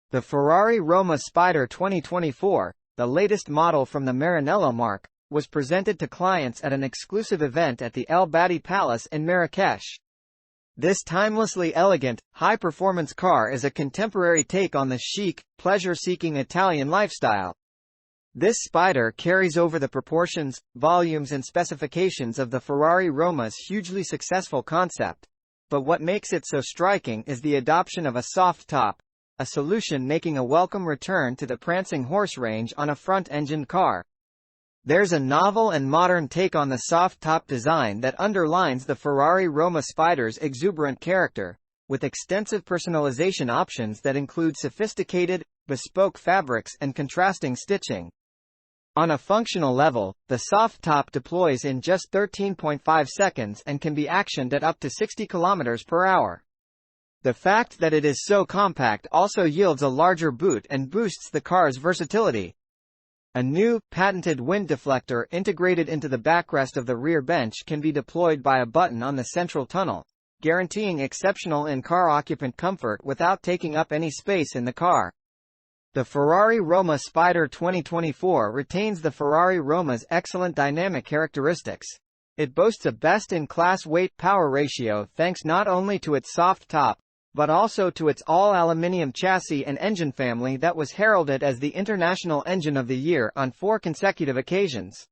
The Ferrari Roma Spider 2024, the latest model from the Maranello marque, was presented to clients at an exclusive event at the El Badi Palace in Marrakesh. This timelessly elegant, high-performance car is a contemporary take on the chic, pleasure-seeking Italian lifestyle. This Spider carries over the proportions, volumes and specifications of the Ferrari Roma's hugely successful concept. But what makes it so striking is the adoption of a soft top, a solution making a welcome return to the prancing horse range on a front-engined car. There's a novel and modern take on the soft-top design that underlines the Ferrari Roma Spider's exuberant character, with extensive personalization options that include sophisticated, bespoke fabrics and contrasting stitching. On a functional level, the soft top deploys in just 13.5 seconds and can be actioned at up to 60 km per hour. The fact that it is so compact also yields a larger boot and boosts the car's versatility. A new, patented wind deflector integrated into the backrest of the rear bench can be deployed by a button on the central tunnel, guaranteeing exceptional in-car occupant comfort without taking up any space in the car. The Ferrari Roma Spider 2024 retains the Ferrari Roma's excellent dynamic characteristics. It boasts a best-in-class weight-power ratio thanks not only to its soft top, but also to its all-aluminium chassis and engine family that was heralded as the International Engine of the Year on 4 consecutive occasions.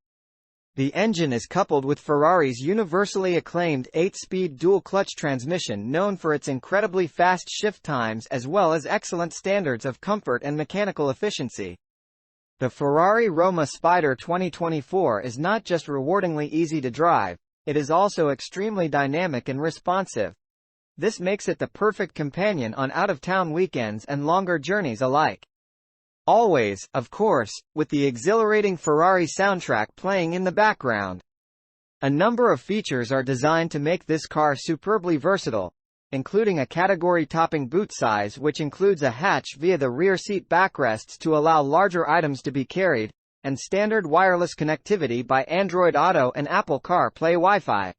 The engine is coupled with Ferrari's universally acclaimed 8-speed dual-clutch transmission known for its incredibly fast shift times as well as excellent standards of comfort and mechanical efficiency. The Ferrari Roma Spider 2024 is not just rewardingly easy to drive, it is also extremely dynamic and responsive. This makes it the perfect companion on out-of-town weekends and longer journeys alike. Always, of course, with the exhilarating Ferrari soundtrack playing in the background. A number of features are designed to make this car superbly versatile, including a category-topping boot size which includes a hatch via the rear seat backrests to allow larger items to be carried, and standard wireless connectivity by Android Auto and Apple CarPlay Wi-Fi.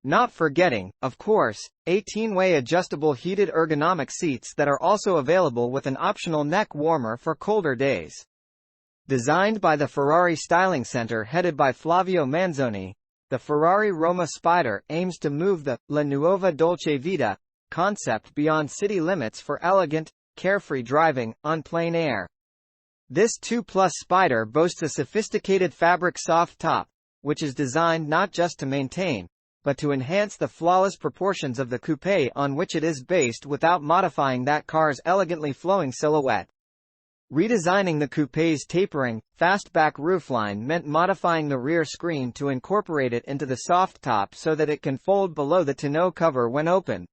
Not forgetting, of course, 18-way adjustable heated ergonomic seats that are also available with an optional neck warmer for colder days. Designed by the Ferrari Styling Center headed by Flavio Manzoni, the Ferrari Roma Spider aims to move the La Nuova Dolce Vita concept beyond city limits for elegant, carefree driving on plein air. This 2+ Spider boasts a sophisticated fabric soft top, which is designed not just to maintain, but to enhance the flawless proportions of the coupe on which it is based without modifying that car's elegantly flowing silhouette. Redesigning the coupe's tapering, fastback roofline meant modifying the rear screen to incorporate it into the soft top so that it can fold below the tonneau cover when open.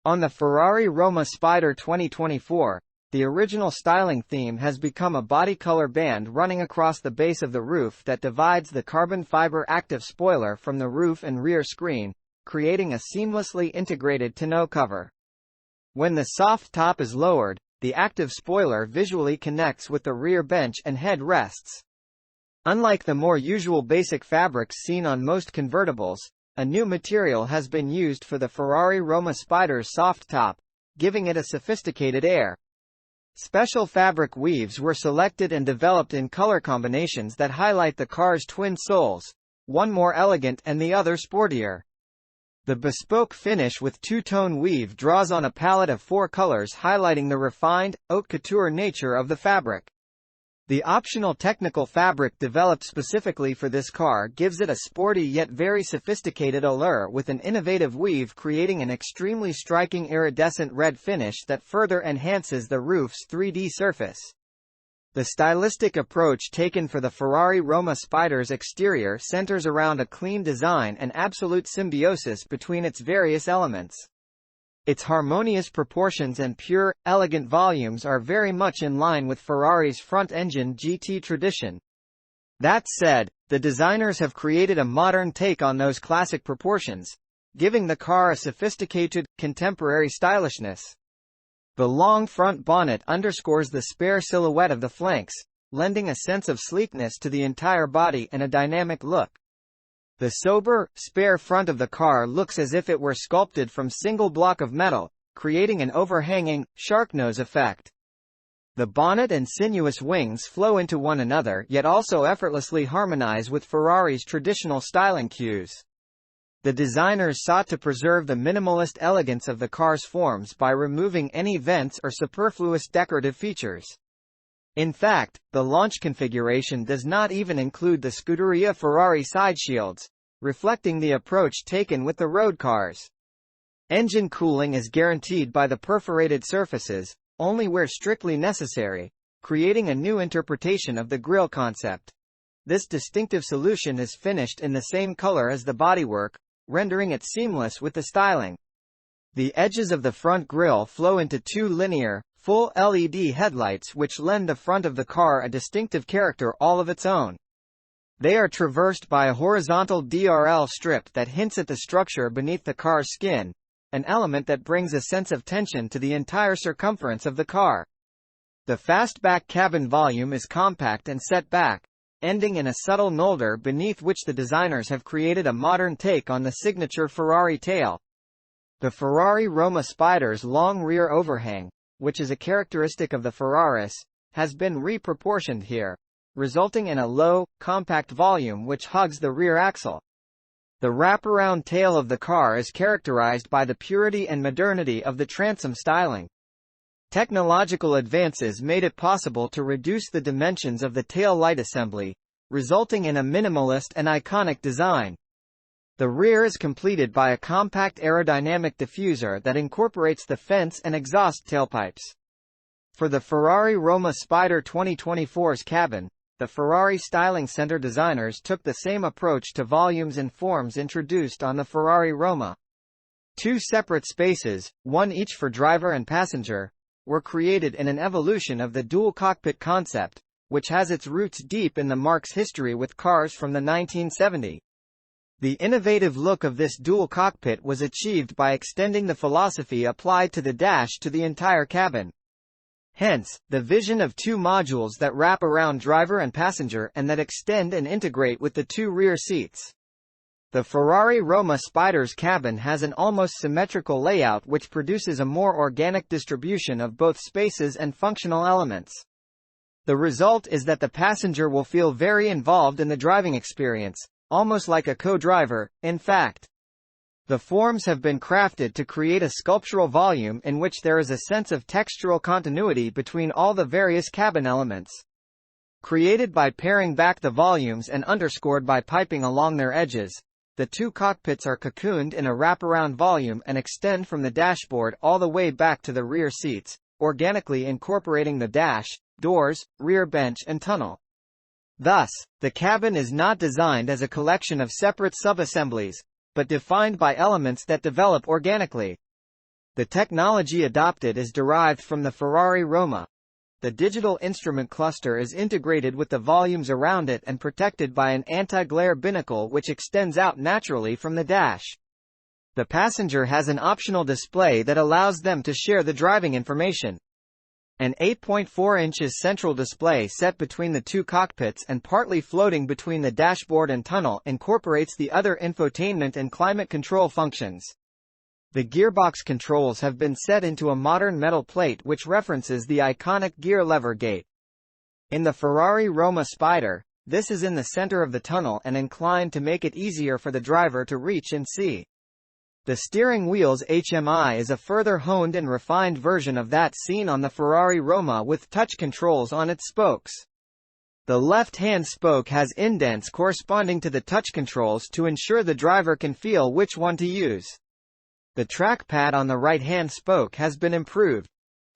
On the Ferrari Roma Spider 2024, the original styling theme has become a body color band running across the base of the roof that divides the carbon fiber active spoiler from the roof and rear screen, creating a seamlessly integrated tonneau cover. When the soft top is lowered, the active spoiler visually connects with the rear bench and head rests. Unlike the more usual basic fabrics seen on most convertibles, a new material has been used for the Ferrari Roma Spider's soft top, giving it a sophisticated air. Special fabric weaves were selected and developed in color combinations that highlight the car's twin soles, one more elegant and the other sportier. The bespoke finish with two-tone weave draws on a palette of 4 colors highlighting the refined, haute couture nature of the fabric. The optional technical fabric developed specifically for this car gives it a sporty yet very sophisticated allure with an innovative weave creating an extremely striking iridescent red finish that further enhances the roof's 3D surface. The stylistic approach taken for the Ferrari Roma Spider's exterior centers around a clean design and absolute symbiosis between its various elements. Its harmonious proportions and pure, elegant volumes are very much in line with Ferrari's front-engine GT tradition. That said, the designers have created a modern take on those classic proportions, giving the car a sophisticated, contemporary stylishness. The long front bonnet underscores the spare silhouette of the flanks, lending a sense of sleekness to the entire body and a dynamic look. The sober, spare front of the car looks as if it were sculpted from single block of metal, creating an overhanging, shark nose effect. The bonnet and sinuous wings flow into one another yet also effortlessly harmonize with Ferrari's traditional styling cues. The designers sought to preserve the minimalist elegance of the car's forms by removing any vents or superfluous decorative features. In fact, the launch configuration does not even include the Scuderia Ferrari side shields, reflecting the approach taken with the road cars. Engine cooling is guaranteed by the perforated surfaces, only where strictly necessary, creating a new interpretation of the grille concept. This distinctive solution is finished in the same color as the bodywork, rendering it seamless with the styling. The edges of the front grille flow into two linear, full LED headlights which lend the front of the car a distinctive character all of its own. They are traversed by a horizontal DRL strip that hints at the structure beneath the car's skin, an element that brings a sense of tension to the entire circumference of the car. The fastback cabin volume is compact and set back, ending in a subtle knoller beneath which the designers have created a modern take on the signature Ferrari tail. The Ferrari Roma Spider's long rear overhang, which is a characteristic of the Ferraris, has been reproportioned here, resulting in a low, compact volume which hugs the rear axle. The wraparound tail of the car is characterized by the purity and modernity of the transom styling. Technological advances made it possible to reduce the dimensions of the tail light assembly, resulting in a minimalist and iconic design. The rear is completed by a compact aerodynamic diffuser that incorporates the fence and exhaust tailpipes. For the Ferrari Roma Spider 2024's cabin, the Ferrari Styling Center designers took the same approach to volumes and forms introduced on the Ferrari Roma. Two separate spaces, one each for driver and passenger, were created in an evolution of the dual cockpit concept, which has its roots deep in the marque's history with cars from the 1970s. The innovative look of this dual cockpit was achieved by extending the philosophy applied to the dash to the entire cabin. Hence, the vision of two modules that wrap around driver and passenger and that extend and integrate with the two rear seats. The Ferrari Roma Spider's cabin has an almost symmetrical layout which produces a more organic distribution of both spaces and functional elements. The result is that the passenger will feel very involved in the driving experience, almost like a co-driver, in fact. The forms have been crafted to create a sculptural volume in which there is a sense of textural continuity between all the various cabin elements. Created by paring back the volumes and underscored by piping along their edges, the two cockpits are cocooned in a wraparound volume and extend from the dashboard all the way back to the rear seats, organically incorporating the dash, doors, rear bench and tunnel. Thus, the cabin is not designed as a collection of separate sub-assemblies, but defined by elements that develop organically. The technology adopted is derived from the Ferrari Roma. The digital instrument cluster is integrated with the volumes around it and protected by an anti-glare binnacle which extends out naturally from the dash. The passenger has an optional display that allows them to share the driving information. An 8.4 inches central display set between the two cockpits and partly floating between the dashboard and tunnel incorporates the other infotainment and climate control functions. The gearbox controls have been set into a modern metal plate which references the iconic gear lever gate. In the Ferrari Roma Spider, this is in the center of the tunnel and inclined to make it easier for the driver to reach and see. The steering wheel's HMI is a further honed and refined version of that seen on the Ferrari Roma with touch controls on its spokes. The left-hand spoke has indents corresponding to the touch controls to ensure the driver can feel which one to use. The trackpad on the right-hand spoke has been improved.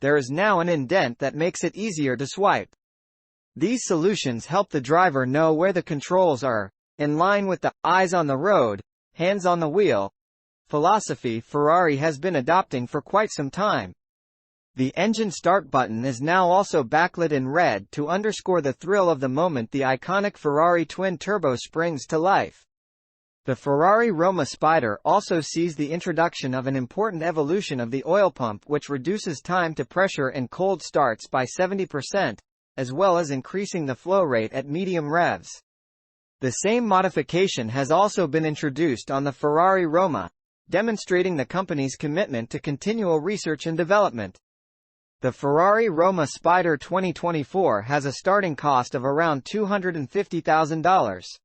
There is now an indent that makes it easier to swipe. These solutions help the driver know where the controls are, in line with the eyes on the road, hands on the wheel philosophy Ferrari has been adopting for quite some time. The engine start button is now also backlit in red to underscore the thrill of the moment the iconic Ferrari twin-turbo springs to life. The Ferrari Roma Spider also sees the introduction of an important evolution of the oil pump which reduces time to pressure in cold starts by 70%, as well as increasing the flow rate at medium revs. The same modification has also been introduced on the Ferrari Roma, demonstrating the company's commitment to continual research and development. The Ferrari Roma Spider 2024 has a starting cost of around $250,000.